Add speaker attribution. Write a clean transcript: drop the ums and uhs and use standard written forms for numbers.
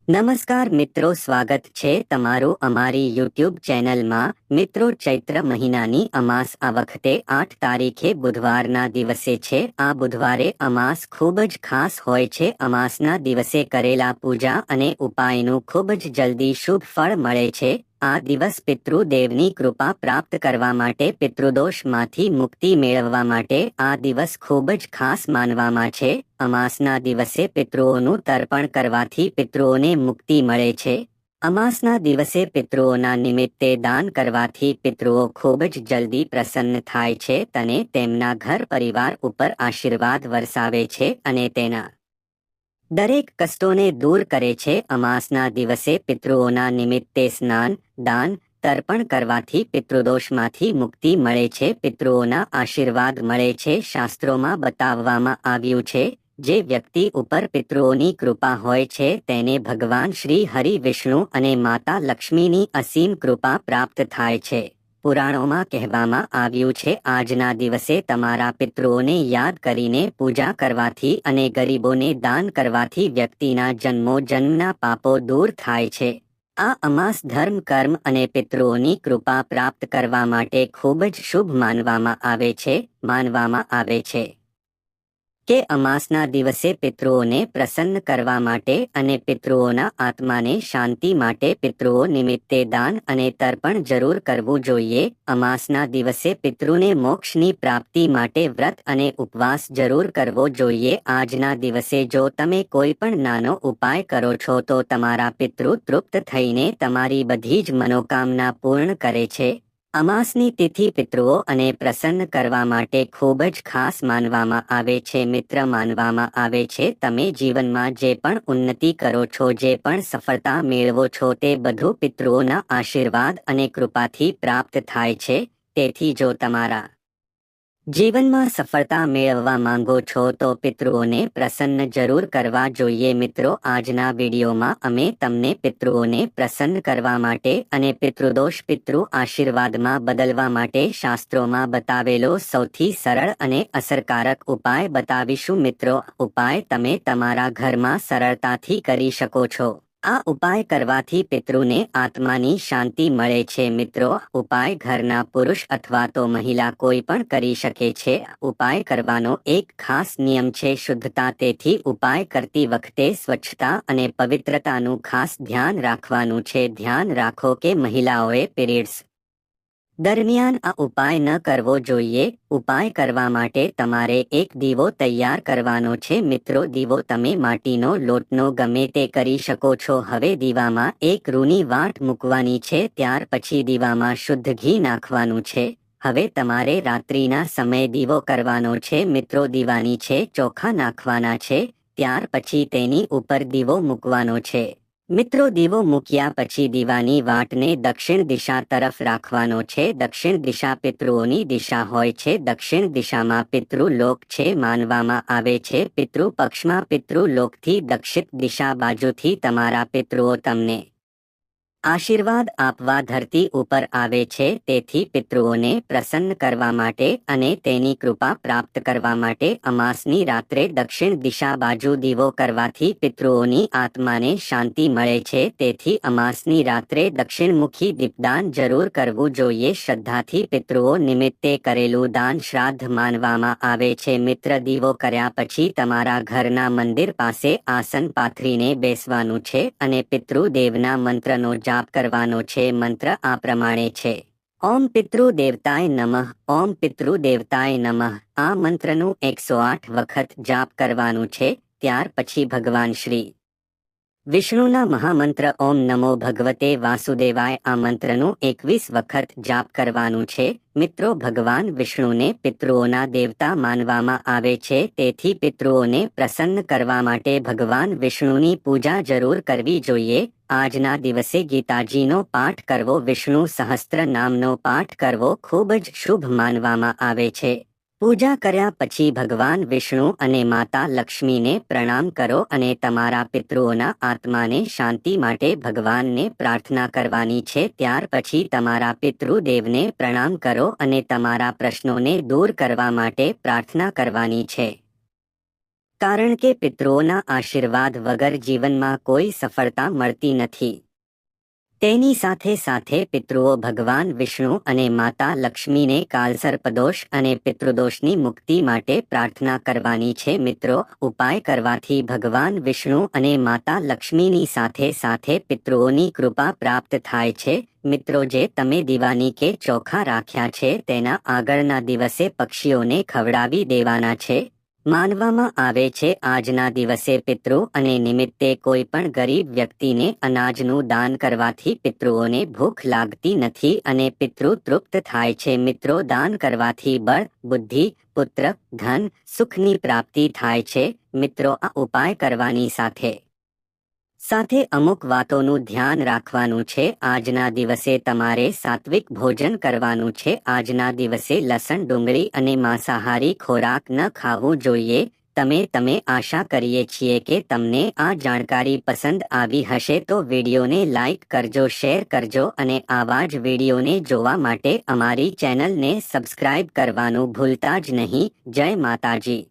Speaker 1: નમસ્કાર મિત્રો, સ્વાગત છે તમારું અમારી યુટ્યુબ ચેનલમાં। મિત્રો, ચૈત્ર મહિનાની અમાસ આ વખતે 8 તારીખે બુધવારના દિવસે છે। આ બુધવારે અમાસ ખૂબ જ ખાસ હોય છે। અમાસના દિવસે કરેલા પૂજા અને ઉપાયનું ખૂબ જ જલ્દી શુભ ફળ મળે છે। આ દિવસ પિતૃદેવની કૃપા પ્રાપ્ત કરવા માટે, પિતૃદોષમાંથી મુક્તિ મેળવવા માટે આ દિવસ ખૂબ જ ખાસ માનવામાં છે। અમાસના દિવસે પિતૃઓનું તર્પણ કરવાથી પિતૃઓને મુક્તિ મળે છે। અમાસના દિવસે પિતૃઓના નિમિત્તે દાન કરવાથી પિતૃઓ ખૂબ જ જલ્દી પ્રસન્ન થાય છે અને તેમના ઘર પરિવાર ઉપર આશીર્વાદ વરસાવે છે અને તેના દરેક કષ્ટોને દૂર કરે છે। અમાસના દિવસે પિતૃઓના નિમિત્તે સ્નાન, દાન, તર્પણ કરવાથી પિતૃદોષમાંથી મુક્તિ મળે છે, પિતૃઓના આશીર્વાદ મળે છે। શાસ્ત્રોમાં બતાવવામાં આવ્યું છે, જે વ્યક્તિ ઉપર પિતૃઓની કૃપા હોય છે તેને ભગવાન શ્રી હરિ, વિષ્ણુ અને માતા લક્ષ્મીની અસીમ કૃપા પ્રાપ્ત થાય છે। પુરાણોમાં કહેવામાં આવ્યું છે, આજના દિવસે તમારા પિતૃઓને યાદ કરીને પૂજા કરવાથી અને ગરીબોને દાન કરવાથી વ્યક્તિના જન્મોજન્મના પાપો દૂર થાય છે। આ અમાસ ધર્મ, કર્મ અને પિતૃઓની કૃપા પ્રાપ્ત કરવા માટે ખૂબ જ શુભ માનવામાં આવે છે। માનવામાં આવે છે કે અમાસના દિવસે પિતૃઓને પ્રસન્ન કરવા માટે અને પિતૃઓના આત્માને શાંતિ માટે પિતૃઓ નિમિત્તે દાન અને તર્પણ જરૂર કરવું જોઈએ। અમાસના દિવસે પિતૃને મોક્ષની પ્રાપ્તિ માટે વ્રત અને ઉપવાસ જરૂર કરવો જોઈએ। આજના દિવસે જો તમે કોઈ પણ નાનો ઉપાય કરો છો તો તમારા પિતૃ તૃપ્ત થઈને તમારી બધી જ મનોકામના પૂર્ણ કરે છે। અમાસની તિથિ પિતૃઓ અને પ્રસન્ન કરવા માટે ખૂબ જ ખાસ માનવામાં આવે છે। મિત્ર, માનવામાં આવે છે તમે જીવનમાં જે પણ ઉન્નતિ કરો છો, જે પણ સફળતા મેળવો છો તે બધું પિતૃઓના આશીર્વાદ અને કૃપાથી પ્રાપ્ત થાય છે। તેથી જો તમારા જીવનમાં સફળતા મેળવવા માંગો છો તો પિતૃઓને પ્રસન્ન જરૂર કરવા જોઈએ। મિત્રો, આજના વિડીયોમાં અમે તમને પિતૃઓને પ્રસન્ન કરવા માટે અને પિતૃદોષ પિતૃ આશીર્વાદમાં બદલવા માટે શાસ્ત્રોમાં બતાવેલો સૌથી સરળ અને અસરકારક ઉપાય બતાવીશું। મિત્રો, ઉપાય તમે તમારા ઘરમાં સરળતાથી કરી શકો છો। આ ઉપાય કરવાથી પિતૃને આત્માની શાંતિ મળે છે। મિત્રો, ઉપાય ઘરના પુરુષ અથવા તો મહિલા કોઈ પણ કરી શકે છે। ઉપાય કરવાનો એક ખાસ નિયમ છે શુદ્ધતા। તેથી ઉપાય કરતી વખતે સ્વચ્છતા અને પવિત્રતાનું ખાસ ધ્યાન રાખવાનું છે। ધ્યાન રાખો કે મહિલાઓએ પીરિયડ્સ દરમિયાન આ ઉપાય ન કરવો જોઈએ। ઉપાય કરવા માટે તમારે એક દીવો તૈયાર કરવાનો છે। મિત્રો, દીવો તમે માટીનો લોટનો ગમે તે કરી શકો છો। હવે દીવામાં એક રૂની વાટ મૂકવાની છે, ત્યાર પછી દીવામાં શુદ્ધ ઘી નાખવાનું છે। હવે તમારે રાત્રિના સમયે દીવો કરવાનો છે। મિત્રો, દીવાની છે ચોખા નાખવાના છે, ત્યાર પછી તેની ઉપર દીવો મૂકવાનો છે। મિત્રો, દીવો મૂક્યા પછી દીવાની વાટને દક્ષિણ દિશા તરફ રાખવાનો છે। દક્ષિણ દિશા પિતૃઓની દિશા હોય છે। દક્ષિણ દિશામાં પિતૃલોક છે માનવામાં આવે છે। પિતૃ પક્ષમાં પિતૃલોકથી દક્ષિણ દિશા બાજુથી તમારા પિતૃઓ તમને આશીર્વાદ આપવા ધરતી ઉપર આવે છે। તેથી પિતૃઓને પ્રસન્ન કરવા માટે અને તેની કૃપા પ્રાપ્ત કરવા માટે અમાસની રાત્રે દક્ષિણ દિશા બાજુ દીવો કરવાથી પિતૃઓની આત્માને શાંતિ મળે છે। તેથી અમાસની રાત્રે દક્ષિણમુખી દીપદાન જરૂર કરવું જોઈએ। શ્રદ્ધાથી પિતૃઓ નિમિત્તે કરેલું દાન શ્રાદ્ધ માનવામાં આવે છે। મિત્ર, દીવો કર્યા પછી તમારા ઘરના મંદિર પાસે આસન પાથરીને બેસવાનું છે અને પિતૃદેવના મંત્રનો જાપ કરવાનો છે। મંત્ર આ પ્રમાણે છે: ઓમ પિતૃદેવતાય નમઃ, ઓમ પિતૃદેવતાય નમઃ। આ મંત્રનું 108 વખત જાપ કરવાનું છે। ત્યાર પછી ભગવાન શ્રી વિષ્ણુના મહામંત્ર ઓમ નમો ભગવતે વાસુદેવાય આ મંત્રનું 21 વખત જાપ કરવાનું છે। મિત્રો, ભગવાન વિષ્ણુને પિતૃઓના દેવતા માનવામાં આવે છે। તેથી પિતૃઓને પ્રસન્ન કરવા માટે ભગવાન વિષ્ણુની પૂજા જરૂર કરવી જોઈએ। આજના દિવસે ગીતાજીનો પાઠ કરવો, વિષ્ણુ સહસ્ત્ર નામનો પાઠ કરવો ખૂબ જ શુભ માનવામાં આવે છે। પૂજા કર્યા પછી ભગવાન વિષ્ણુ અને માતા લક્ષ્મીને પ્રણામ કરો અને તમારા પિતૃઓના આત્માને શાંતિ માટે ભગવાનને પ્રાર્થના કરવાની છે। ત્યાર પછી તમારા પિતૃદેવને પ્રણામ કરો અને તમારા પ્રશ્નોને દૂર કરવા માટે પ્રાર્થના કરવાની છે। કારણ કે પિતૃઓના આશીર્વાદ વગર જીવનમાં કોઈ સફળતા મળતી નથી. તેની સાથે સાથે પિતૃઓ ભગવાન વિષ્ણુ અને માતા લક્ષ્મીને કાલસર્પદોષ અને પિતૃદોષની મુક્તિ માટે પ્રાર્થના કરવાની છે. મિત્રો, ઉપાય કરવાથી ભગવાન વિષ્ણુ અને માતા લક્ષ્મીની સાથે સાથે પિતૃઓની કૃપા પ્રાપ્ત થાય છે. મિત્રો, જે તમે દીવાની કે ચોખા રાખ્યા છે તેના આગળના દિવસે પક્ષીઓને ખવડાવી દેવાના છે. માનવામાં આવે છે આજના દિવસે પિતૃ અને નિમિત્તે કોઈ પણ ગરીબ વ્યક્તિને અનાજનું દાન કરવાથી પિતૃઓને ભૂખ લાગતી નથી અને પિતૃ તૃપ્ત થાય છે. મિત્રો, દાન કરવાથી બળ, બુદ્ધિ, પુત્ર, ધન, સુખની પ્રાપ્તિ થાય છે. મિત્રો, આ ઉપાય કરવાની સાથે અમુક વાતોનું ધ્યાન રાખવાનું છે. આજના દિવસે તમારે સાત્વિક ભોજન કરવાનું છે. આજના દિવસે લસણ, ડુંગળી અને માંસાહારી ખોરાક ન ખાવું જોઈએ. તમે આશા કરીએ છીએ કે તમને આ જાણકારી પસંદ આવી હશે તો વિડીયોને લાઈક કરજો, શેર કરજો અને આવા જ વિડીયોને જોવા માટે અમારી ચેનલને સબસ્ક્રાઇબ કરવાનું ભૂલતા જ નહીં. જય માતાજી.